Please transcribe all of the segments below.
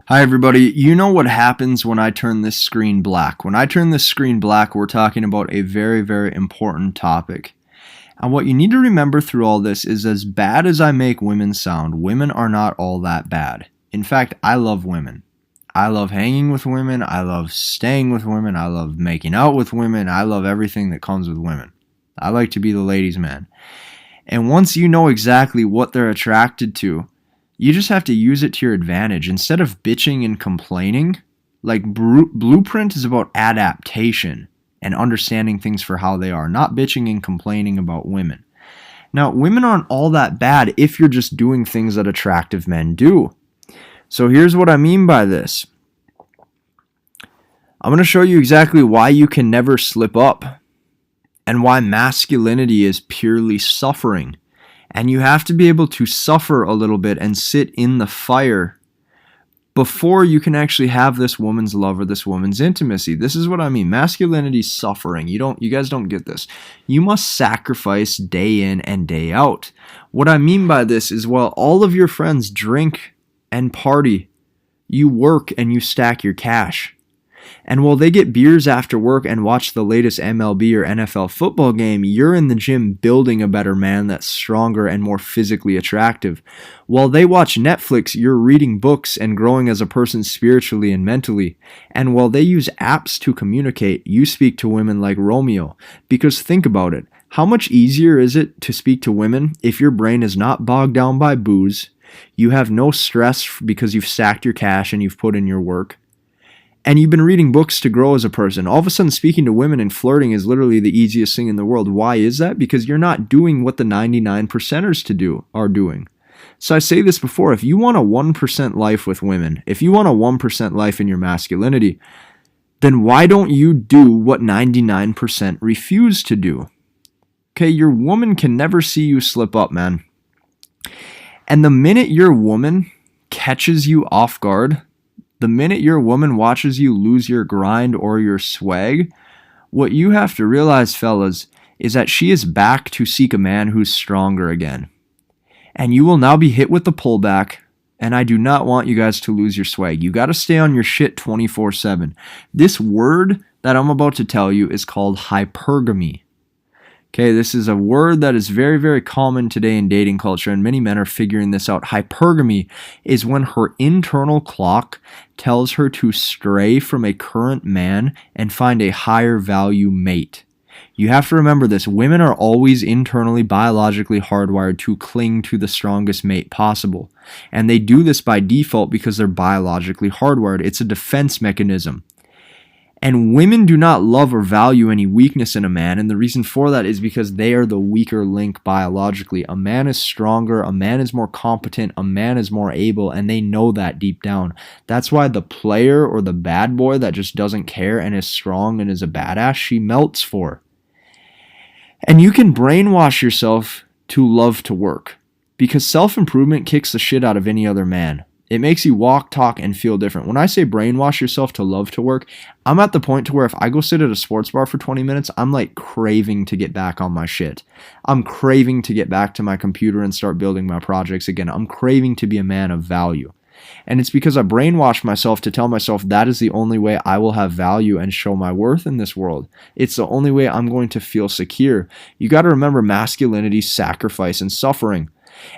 Hi everybody, you know what happens when I turn this screen black. When I turn this screen black, we're talking about a very, very important topic. And what you need to remember through all this is, as bad as I make women sound, women are not all that bad. In fact, I love women. I love hanging with women, I love staying with women, I love making out with women, I love everything that comes with women. I like to be the ladies' man. And once you know exactly what they're attracted to, you just have to use it to your advantage. Instead of bitching and complaining, Blueprint is about adaptation and understanding things for how they are, not bitching and complaining about women. Now, women aren't all that bad if you're just doing things that attractive men do. So here's what I mean by this. I'm going to show you exactly why you can never slip up and why masculinity is purely suffering. And you have to be able to suffer a little bit and sit in the fire before you can actually have this woman's love or this woman's intimacy. This is what I mean. Masculinity is suffering. You guys don't get this. You must sacrifice day in and day out. What I mean by this is, while all of your friends drink and party, you work and you stack your cash. And while they get beers after work and watch the latest MLB or NFL football game, you're in the gym building a better man that's stronger and more physically attractive. While they watch Netflix, you're reading books and growing as a person spiritually and mentally. And while they use apps to communicate, you speak to women like Romeo. Because think about it. How much easier is it to speak to women if your brain is not bogged down by booze, you have no stress because you've stacked your cash and you've put in your work, and you've been reading books to grow as a person? All of a sudden, speaking to women and flirting is literally the easiest thing in the world. Why is that? Because you're not doing what the 99%ers are doing. So I say this before, if you want a 1% life with women, if you want a 1% life in your masculinity, then why don't you do what 99% refuse to do? Okay, your woman can never see you slip up, man. And the minute your woman catches you off guard, the minute your woman watches you lose your grind or your swag, what you have to realize, fellas, is that she is back to seek a man who's stronger again. And you will now be hit with the pullback, and I do not want you guys to lose your swag. You got to stay on your shit 24/7. This word that I'm about to tell you is called hypergamy. Okay, this is a word that is very, very common today in dating culture, and many men are figuring this out. Hypergamy is when her internal clock tells her to stray from a current man and find a higher value mate. You have to remember this. Women are always internally, biologically hardwired to cling to the strongest mate possible. And they do this by default because they're biologically hardwired. It's a defense mechanism. And women do not love or value any weakness in a man, and the reason for that is because they are the weaker link biologically. A man is stronger, a man is more competent, a man is more able, and they know that deep down. That's why the player or the bad boy that just doesn't care and is strong and is a badass, she melts for. And you can brainwash yourself to love to work, because self-improvement kicks the shit out of any other man. It makes you walk, talk, and feel different. When I say brainwash yourself to love to work, I'm at the point to where if I go sit at a sports bar for 20 minutes, I'm like craving to get back on my shit. I'm craving to get back to my computer and start building my projects again. I'm craving to be a man of value. And it's because I brainwashed myself to tell myself that is the only way I will have value and show my worth in this world. It's the only way I'm going to feel secure. You got to remember masculinity, sacrifice, and suffering.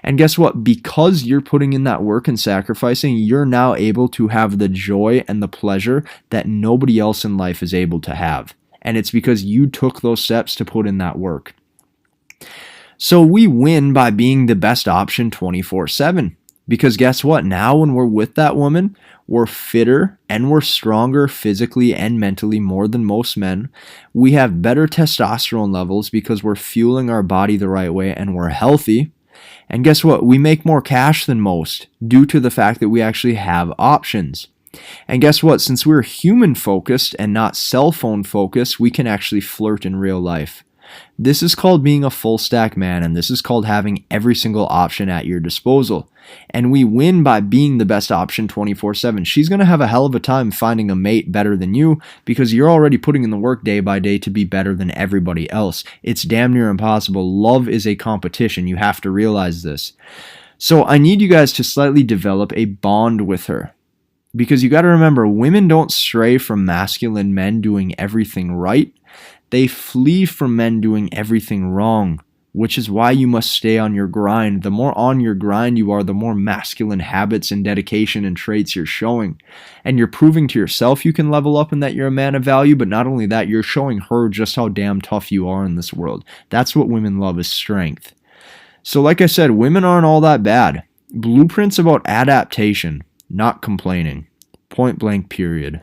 And guess what? Because you're putting in that work and sacrificing, you're now able to have the joy and the pleasure that nobody else in life is able to have. And it's because you took those steps to put in that work. So we win by being the best option 24/7. Because guess what? Now when we're with that woman, we're fitter and we're stronger physically and mentally more than most men. We have better testosterone levels because we're fueling our body the right way and we're healthy. And guess what? We make more cash than most due to the fact that we actually have options. And guess what? Since we're human focused and not cell phone focused, we can actually flirt in real life. This is called being a full stack man, and this is called having every single option at your disposal. And we win by being the best option 24/7. She's going to have a hell of a time finding a mate better than you because you're already putting in the work day by day to be better than everybody else. It's damn near impossible. Love is a competition. You have to realize this. So I need you guys to slightly develop a bond with her. Because you got to remember, women don't stray from masculine men doing everything right. They flee from men doing everything wrong, which is why you must stay on your grind. The more on your grind you are, the more masculine habits and dedication and traits you're showing. And you're proving to yourself you can level up and that you're a man of value, but not only that, you're showing her just how damn tough you are in this world. That's what women love, is strength. So like I said, women aren't all that bad. Blueprint's about adaptation, not complaining. Point blank, period.